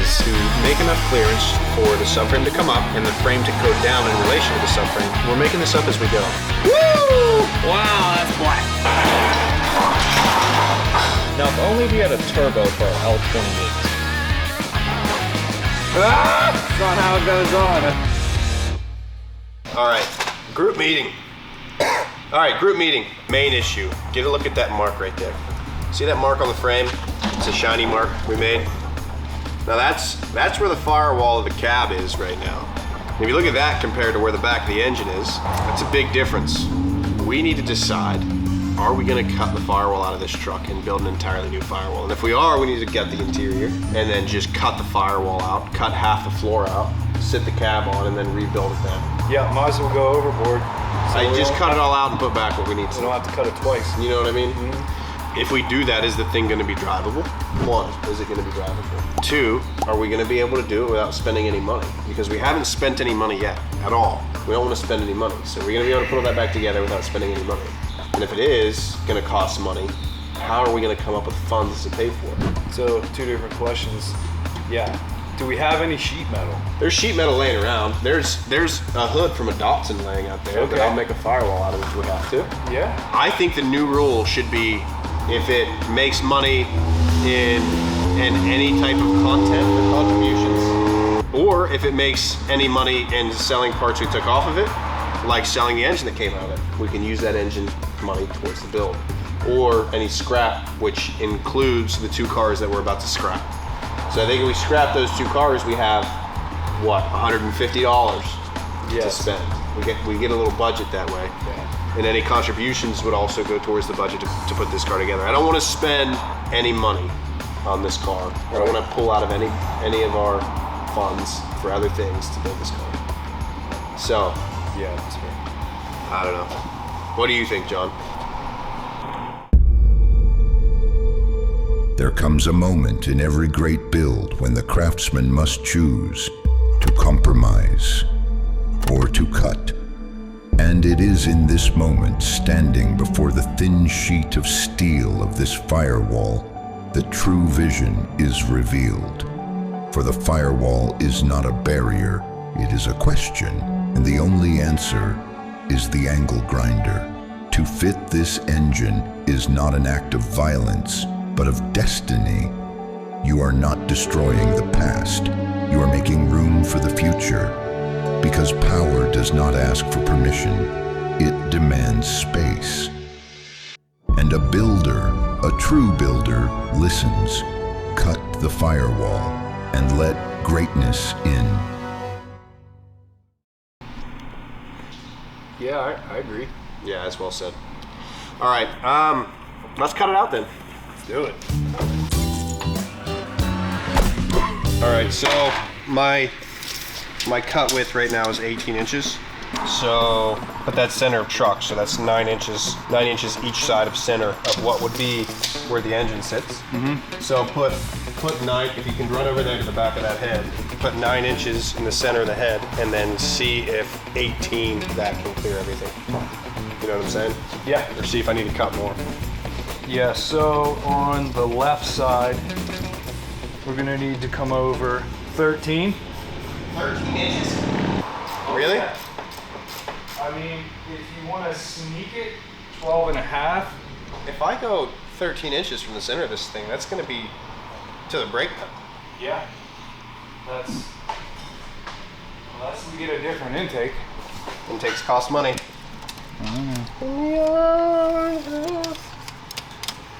is to make enough clearance for the subframe to come up and the frame to go down in relation to the subframe. We're making this up as we go. Woo! Wow, that's black. Now, if only we had a turbo for our L28. That's not how it goes on. All right, group meeting. All right, group meeting. Main issue. Get a look at that mark right there. See that mark on the frame? It's a shiny mark we made. Now that's where the firewall of the cab is right now. If you look at that compared to where the back of the engine is, that's a big difference. We need to decide, are we gonna cut the firewall out of this truck and build an entirely new firewall? And if we are, we need to gut the interior and then just cut the firewall out, cut half the floor out, sit the cab on, and then rebuild it then. Yeah, might as well go overboard. I just cut it all out and put back what we need to. We don't have to cut it twice. You know what I mean? Mm-hmm. If we do that, is the thing gonna be drivable? One, is it gonna be drivable? Two, are we gonna be able to do it without spending any money? Because we haven't spent any money yet, at all. We don't wanna spend any money. So we're gonna be able to put all that back together without spending any money. And if it is gonna cost money, how are we gonna come up with funds to pay for it? So, two different questions. Yeah. Do we have any sheet metal? There's sheet metal laying around. There's a hood from a Datsun laying out there that I'll make a firewall out of if we have to. Yeah. I think the new rule should be if it makes money in any type of content or contributions, or if it makes any money in selling parts we took off of it, like selling the engine that came out of it, we can use that engine money towards the build. Or any scrap, which includes the 2 cars that we're about to scrap. So I think if we scrap those 2 cars, we have, what, $150 to spend. We get a little budget that way. Yeah. And any contributions would also go towards the budget to put this car together. I don't want to spend any money on this car. I don't want to pull out of any of our funds for other things to build this car. So, yeah, that's fair. I don't know. What do you think, John? There comes a moment in every great build when the craftsman must choose to compromise or to cut. And it is in this moment, standing before the thin sheet of steel of this firewall, that true vision is revealed. For the firewall is not a barrier, it is a question, and the only answer is the angle grinder. To fit this engine is not an act of violence, but of destiny. You are not destroying the past, you are making room for the future. Because power does not ask for permission, it demands space. And a builder, a true builder, listens. Cut the firewall and let greatness in. Yeah, I agree. Yeah, that's well said. All right, let's cut it out then. Let's do it. All right, so my cut width right now is 18 inches. So, but that's center of truck, so that's 9 inches each side of center of what would be where the engine sits. Mm-hmm. So put 9, if you can run over there to the back of that head, put 9 inches in the center of the head, and then see if 18 that can clear everything. You know what I'm saying? Yeah. Or see if I need to cut more. Yeah, so on the left side, we're gonna need to come over 13. 13 inches? Really? Yeah. I mean, if you want to sneak it, 12 and a half. If I go 13 inches from the center of this thing, that's going to be to the brake pedal. Yeah. Unless we get a different intake. Intakes cost money.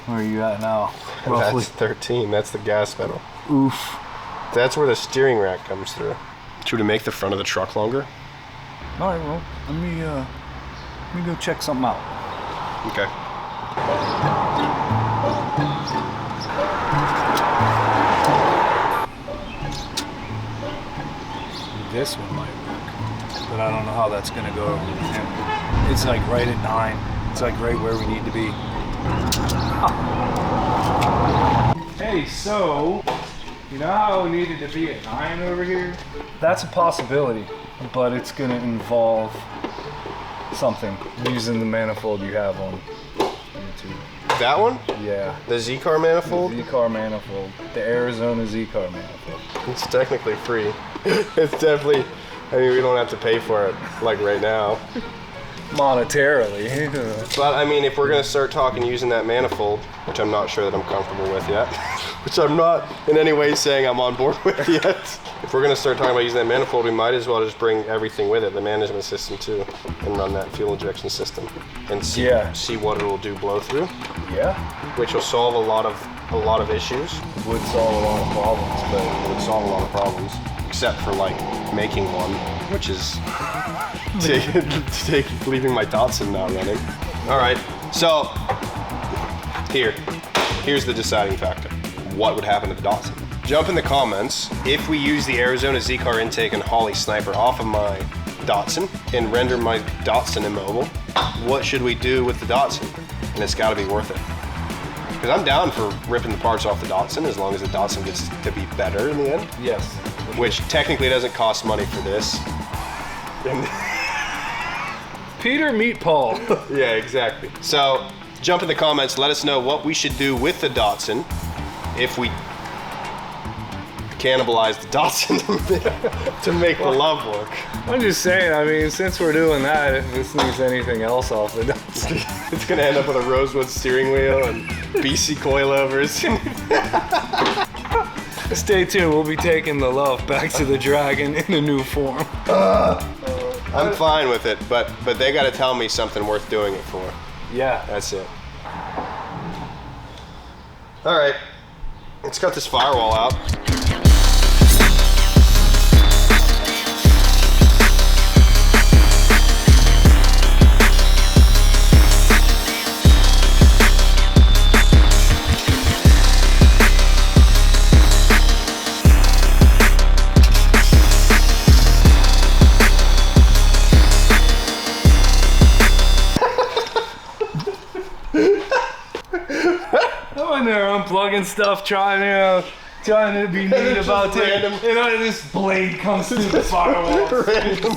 Where are you at now? Roughly 13. That's the gas pedal. Oof. That's where the steering rack comes through. Should we make the front of the truck longer? All right, well, let me go check something out. Okay. This one might work, but I don't know how that's gonna go over the camera. It's like right at 9. It's like right where we need to be. Hey, so, you know how we needed to be at 9 over here? That's a possibility, but it's gonna involve something using the manifold you have on YouTube. That one? Yeah. The Z-car manifold? Z-car manifold. The Arizona Z-car manifold. It's technically free. It's definitely, I mean, we don't have to pay for it like right now. Monetarily. But I mean, if we're gonna start talking using that manifold, which I'm not sure that I'm comfortable with yet, which I'm not in any way saying I'm on board with yet. If we're gonna start talking about using that manifold, we might as well just bring everything with it, the management system too, and run that fuel injection system and see what it will do blow through. Yeah. Which will solve a lot of issues. Would solve a lot of problems, but It would solve a lot of problems, except for like making one, which is leaving my Datsun not running. All right, so here's the deciding factor. What would happen to the Datsun? Jump in the comments if we use the Arizona Z-car intake and Holly Sniper off of my Datsun and render my Datsun immobile. What should we do with the Datsun? And it's got to be worth it. Because I'm down for ripping the parts off the Datsun as long as the Datsun gets to be better in the end. yes. Which technically doesn't cost money for this. Peter, meet Paul. Yeah, exactly. So jump in the comments, let us know what we should do with the Datsun if we cannibalize the Datsun to make the love work. I'm just saying, I mean, since we're doing that, if this needs anything else off the Datsun. It's gonna end up with a rosewood steering wheel and BC coilovers. Stay tuned, we'll be taking the love back to the Dragon in a new form. I'm fine with it, but they gotta tell me something worth doing it for. Yeah. That's it. All right, let's cut this firewall out. I'm in there unplugging stuff, trying to be neat about it. random. And then this blade comes through the firewall. Random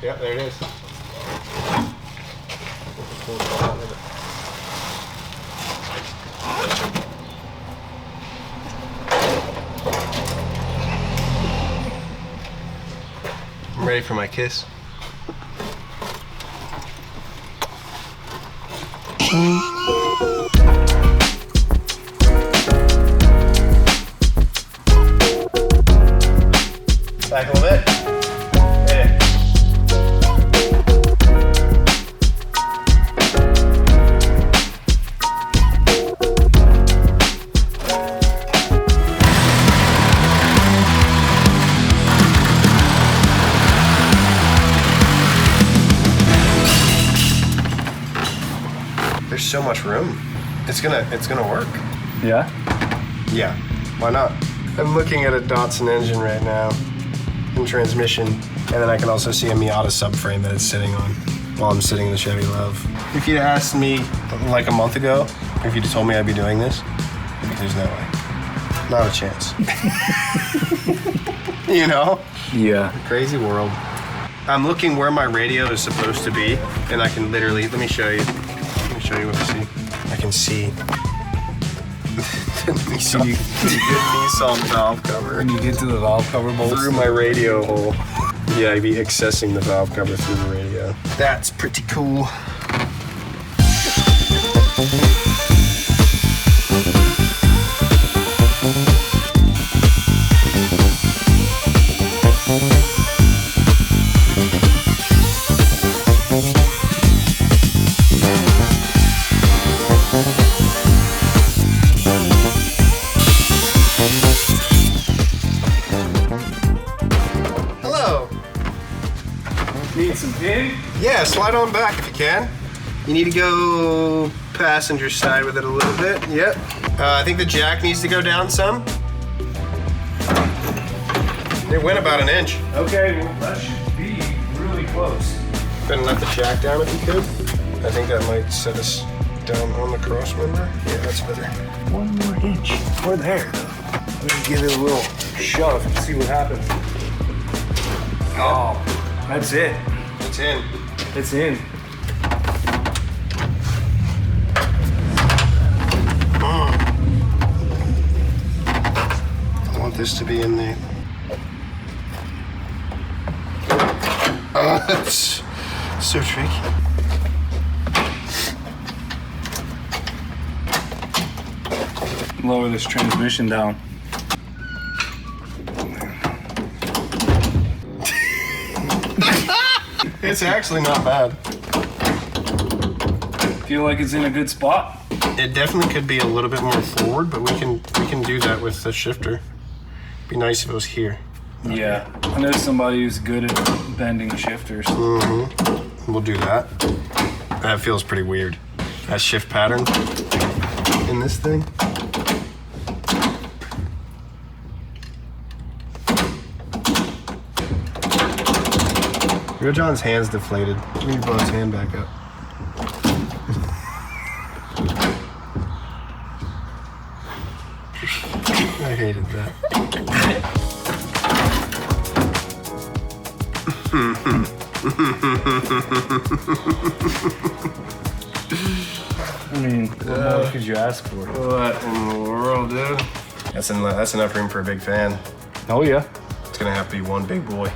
Yep, there it is. I'm ready for my kiss. Back a little bit. Yeah. There's so much room. It's gonna work. Yeah? Yeah, why not? I'm looking at a Datsun engine right now in transmission, and then I can also see a Miata subframe that it's sitting on while I'm sitting in the Chevy Love. If you'd asked me like a month ago, if you'd told me I'd be doing this, there's no way. Not a chance. You know? Yeah. Crazy world. I'm looking where my radio is supposed to be, and I can literally, let me show you what I see. I can see the Nissan valve cover When you get to the valve cover bolts. through my radio hole. Yeah, I'd be accessing the valve cover through the radio. That's pretty cool. Need some pin? Yeah, slide on back if you can. You need to go passenger side with it a little bit. Yep. I think the jack needs to go down some. It went about an inch. Okay, well that should be really close. Go ahead and let the jack down if you could. I think that might set us down on the cross member. Yeah, that's better. One more inch. We're there. Let me give it a little shove and see what happens. Oh, that's it. It's in. It's in. I want this to be in there. Oh, that's so tricky. Lower this transmission down. It's actually not bad. Feel like it's in a good spot? It definitely could be a little bit more forward, but we can do that with the shifter. Be nice if it was here. Yeah. I know somebody who's good at bending shifters. We'll do that. That feels pretty weird. That shift pattern in this thing. Real John's hand's deflated. We need to blow his hand back up. I hated that. I mean, what more could you ask for? What in the world, dude? That's enough room for a big fan. Oh yeah. It's gonna have to be one big boy.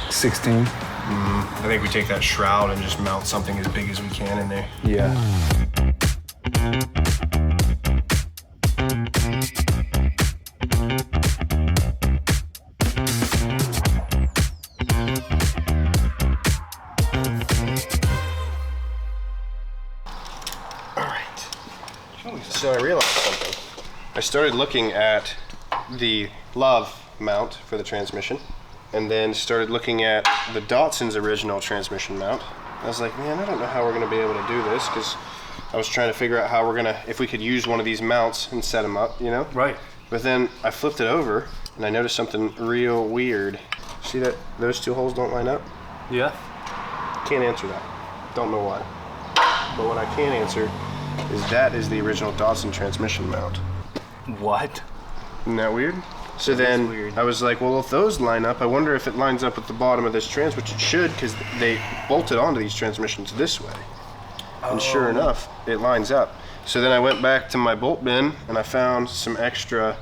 16. I think we take that shroud and just mount something as big as we can in there. Yeah. All right. So I realized something. I started looking at the Love mount for the transmission, and then started looking at the Datsun's original transmission mount. I was like, man, I don't know how we're gonna be able to do this, because I was trying to figure out how if we could use one of these mounts and set them up, you know? Right. But then I flipped it over, and I noticed something real weird. See that those two holes don't line up? Yeah. Can't answer that. Don't know why. But what I can answer is that is the original Datsun transmission mount. What? Isn't that weird? So then weird. I was like, well, if those line up, I wonder if it lines up with the bottom of this trans, which it should, because they bolted onto these transmissions this way. And sure enough, it lines up. So then I went back to my bolt bin and I found some extra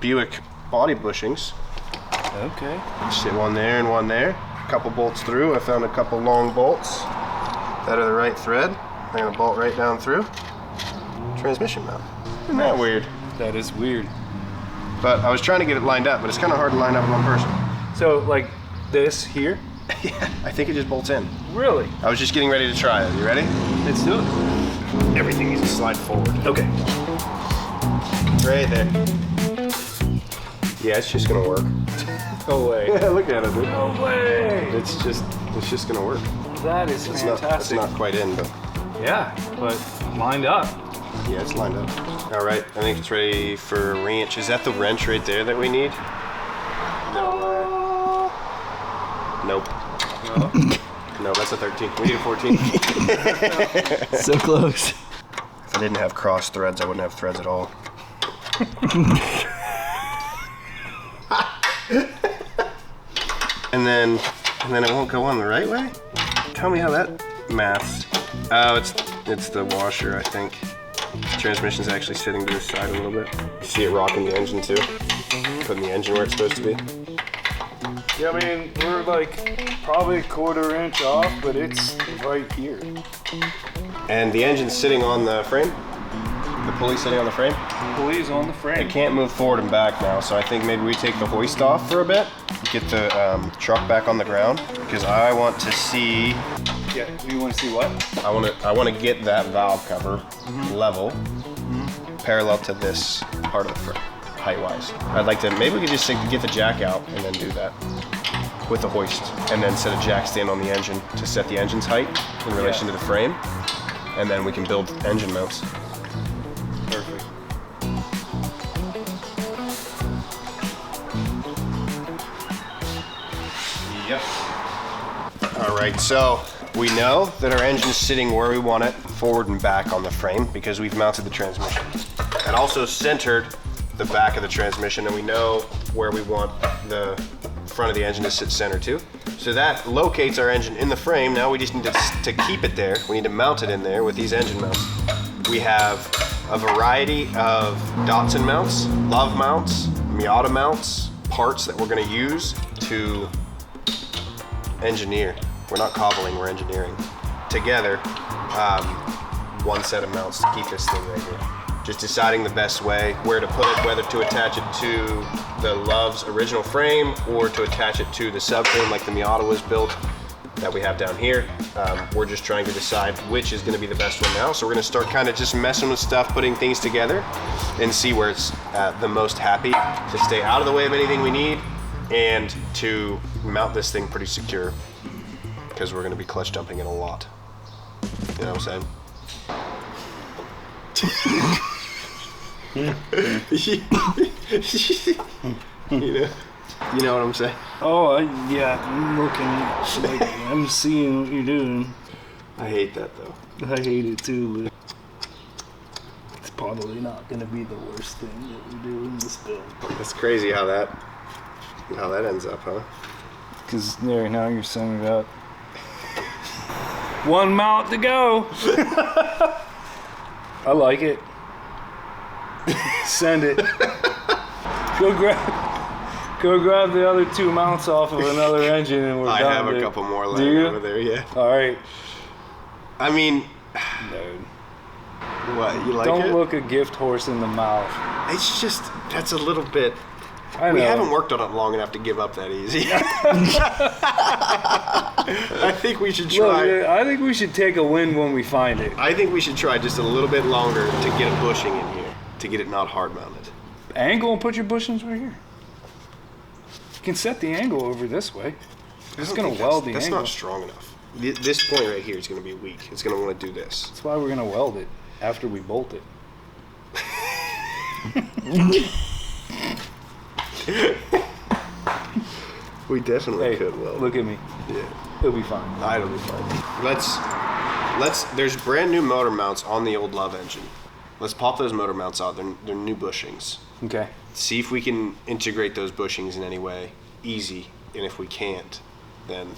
Buick body bushings. Okay. Sit one there and one there. A couple bolts through. I found a couple long bolts that are the right thread. I'm gonna bolt right down through. Transmission mount. Isn't that weird? That is weird. But I was trying to get it lined up, but it's kind of hard to line up with one person. So, like this here? Yeah, I think it just bolts in. Really? I was just getting ready to try it. You ready? Let's do it. Everything needs to slide forward. Okay. Right there. Yeah, it's just gonna work. No way. Yeah, look at it, dude. No way. It's just gonna work. That is It's fantastic. not quite in, but Yeah, but lined up. yeah, it's lined up. All right, I think it's ready for a wrench. Is that the wrench right there that we need? Nope. No. No, that's a 13. We need a 14. So close. If I didn't have cross threads, I wouldn't have threads at all. and then it won't go on the right way? Tell me how that maths. Oh, it's the washer, I think. The transmission's actually sitting to the side a little bit. You see it rocking the engine too? Putting the engine where it's supposed to be. Yeah, I mean, we're like probably a quarter inch off, but it's right here. And the engine's sitting on the frame? The pulley's sitting on the frame? Pulley's on the It frame. can't move forward and back now, so I think maybe we take the hoist off for a bit, get the truck back on the ground, because I want to see. Yeah, you want to see what? I want to get that valve cover level, parallel to this part of the frame, height-wise. I'd like to. Maybe we could just get the jack out and then do that. with the hoist, and then set a jack stand on the engine to set the engine's height in relation to the frame, and then we can build engine mounts. Perfect. Yep. All right, so we know that our engine's sitting where we want it, forward and back on the frame, because we've mounted the transmission. And also centered the back of the transmission, and we know where we want the front of the engine to sit center too. So that locates our engine in the frame. Now we just need to keep it there. We need to mount it in there with these engine mounts. We have a variety of Datsun mounts, Love mounts, Miata mounts, parts that we're gonna use to engineer. We're not cobbling, we're engineering. Together, one set of mounts to keep this thing right here. Just deciding the best way, where to put it, whether to attach it to the Love's original frame or to attach it to the subframe like the Miata was built that we have down here. We're just trying to decide which is gonna be the best one now. So we're gonna start kind of just messing with stuff, putting things together and see where it's the most happy to stay out of the way of anything we need and to mount this thing pretty secure because we're gonna be clutch dumping it a lot. You know what I'm saying? You know what I'm saying? Oh, yeah, I'm looking, like, I'm seeing what you're doing. I hate that though. I hate it too, but it's probably not gonna be the worst thing that we do in this build. That's crazy how that ends up, huh? Because there, now you're centered up. One mount to go. I like it. Send it. Go grab the other two mounts off of another engine and we're done. I have a couple more laying over there, yeah. All right. I mean, Dude. what, you like it? Don't look a gift horse in the mouth. It's just, that's a little bit, I know. we haven't worked on it long enough to give up that easy. I think we should try. Look, I think we should take a win when we find it. I think we should try just a little bit longer to get a bushing in here, to get it not hard mounted. Angle and put your bushings right here. You can set the angle over this way. It's going to weld the That's angle. not strong enough. This point right here is going to be weak. It's going to want to do this. That's why we're going to weld it after we bolt it. We definitely Hey, could weld. look at me. Yeah. It'll be fine. It'll be fine. There's brand new motor mounts on the old Love engine. Let's pop those motor mounts out. They're new bushings. Okay. See if we can integrate those bushings in any way. Easy. And if we can't, then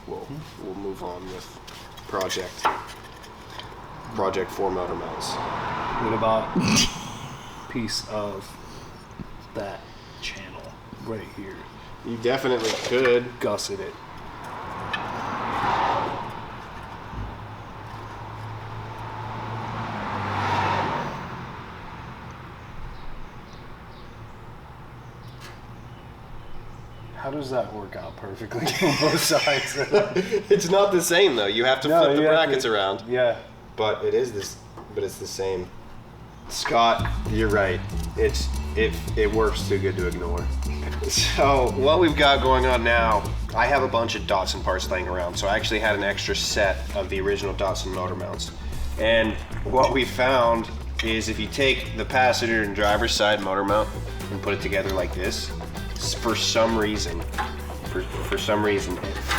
we'll move on with Project 4 motor mounts. What about piece of that channel right here? You definitely could. Gusset it. How does that work out perfectly on both sides? It's not the same though. You have to flip the brackets around. Yeah. But it's the same. Scott, you're right. It works too good to ignore. So what we've got going on now, I have a bunch of Datsun parts laying around. So I actually had an extra set of the original Datsun motor mounts. And what we found is if you take the passenger and driver's side motor mount and put it together like this, for some reason, it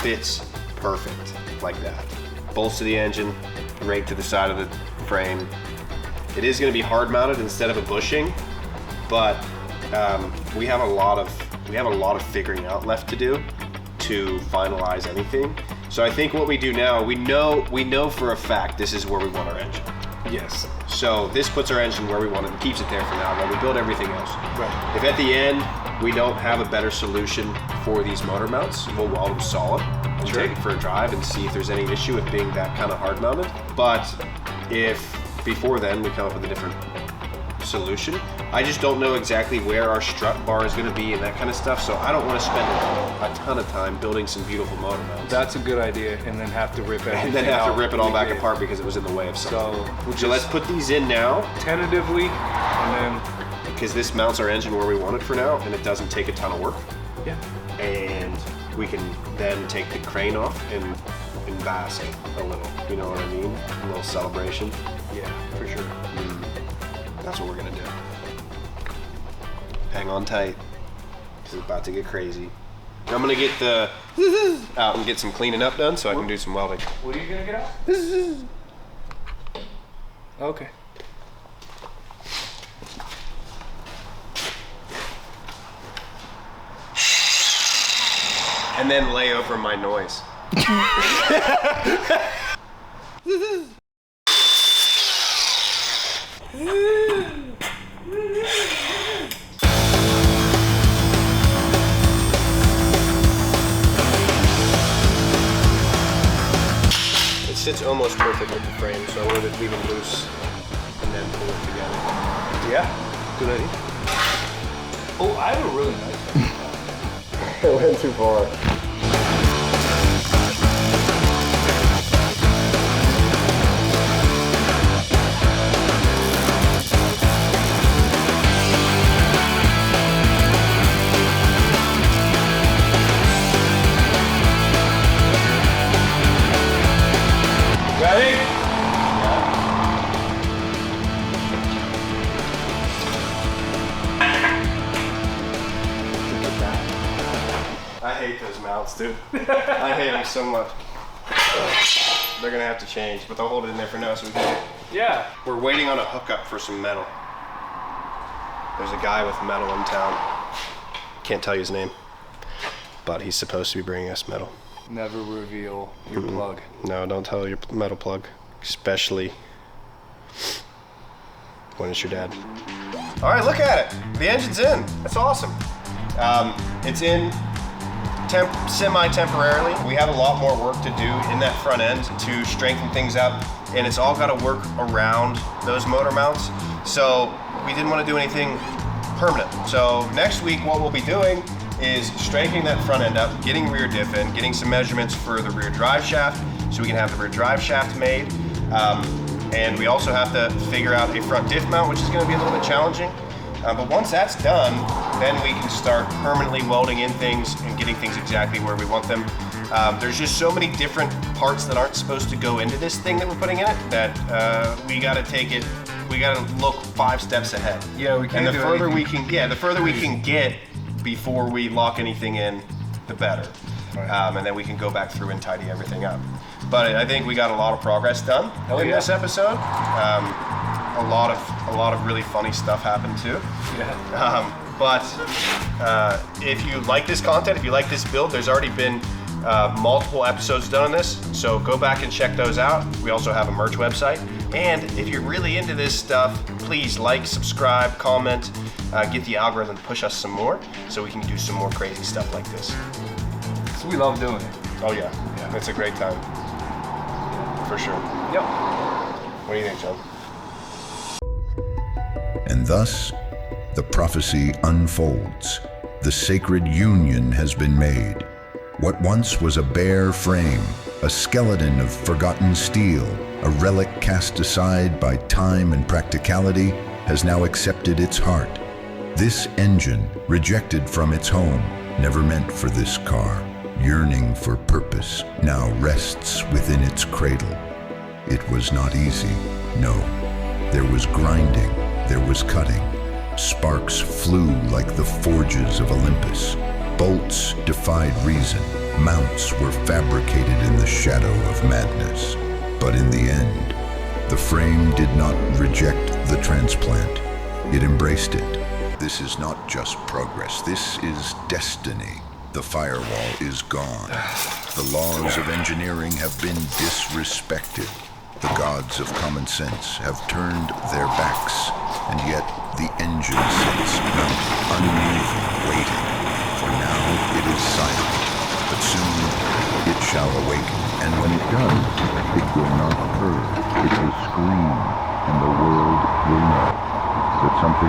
fits perfect like that. Bolts to the engine, right to the side of the frame. It is going to be hard mounted instead of a bushing, but we have a lot of figuring out left to do to finalize anything. So I think what we do now, we know for a fact this is where we want our engine. Yes. So this puts our engine where we want it and keeps it there for now while we build everything else. Right. If at the end we don't have a better solution for these motor mounts, we'll weld them solid and take it for a drive and see if there's any issue with being that kind of hard mounted. But if before then we come up with a different solution, I just don't know exactly where our strut bar is going to be and that kind of stuff, so I don't want to spend a ton of time building some beautiful motor mounts. That's a good idea, and then have to rip everything and then have to out rip it all like back apart because it was in the way of something. So, So let's put these in now, tentatively, and because this mounts our engine where we want it for now, and it doesn't take a ton of work. then And we can then take the crane off and bask a little. You know what I mean? A little celebration. Yeah, for sure. That's what we're gonna do. Hang on tight, because it's about to get crazy. I'm gonna get the out and get some cleaning up done so I can do some welding. What are you gonna get out? Okay. And then lay over my noise. It sits almost perfect with the frame, so I wanted to leave it loose and then pull it together. Yeah. Good idea. Oh, I have a really nice one. It went too far. Ready? I hate those mounts, dude. I hate them so much. They're gonna have to change, but they'll hold it in there for now so we can. Yeah. We're waiting on a hookup for some metal. There's a guy with metal in town. Can't tell you his name, but he's supposed to be bringing us metal. Never reveal your plug. No, don't tell your metal plug, especially when it's your dad. All right, look at it. The engine's in. That's awesome. It's in semi-temporarily. We have a lot more work to do in that front end to strengthen things out, and it's all got to work around those motor mounts. So we didn't want to do anything permanent. So next week, what we'll be doing is straightening that front end up, getting rear diff in, getting some measurements for the rear drive shaft so we can have the rear drive shaft made. And we also have to figure out a front diff mount, which is going to be a little bit challenging. But once that's done, then we can start permanently welding in things and getting things exactly where we want them. There's just so many different parts that aren't supposed to go into this thing that we're putting in it that we got to take it. We got to look 5 steps ahead. Yeah, we can't. And the further we can get before we lock anything in, the better. Right. And then we can go back through and tidy everything up. But I think we got a lot of progress done in this episode. A lot of really funny stuff happened too. Yeah. But if you like this content, if you like this build, there's already been multiple episodes done on this, so go back and check those out. We also have a merch website. And if you're really into this stuff, please like, subscribe, comment, get the algorithm to push us some more so we can do some more crazy stuff like this. So we love doing it. Oh yeah, it's a great time. For sure. Yep. What do you think, John? And thus, the prophecy unfolds. The sacred union has been made. What once was a bare frame, a skeleton of forgotten steel, a relic cast aside by time and practicality, has now accepted its heart. This engine, rejected from its home, never meant for this car, yearning for purpose, now rests within its cradle. It was not easy, no. There was grinding, there was cutting. Sparks flew like the forges of Olympus. Bolts defied reason. Mounts were fabricated in the shadow of madness. But in the end, the frame did not reject the transplant. It embraced it. This is not just progress. This is destiny. The firewall is gone. The laws of engineering have been disrespected. The gods of common sense have turned their backs, and yet the engine sits mounted, unmoving, waiting. For now it is silent, but soon it shall awaken. And when it does, it will not purr. It will scream, and the world will know that something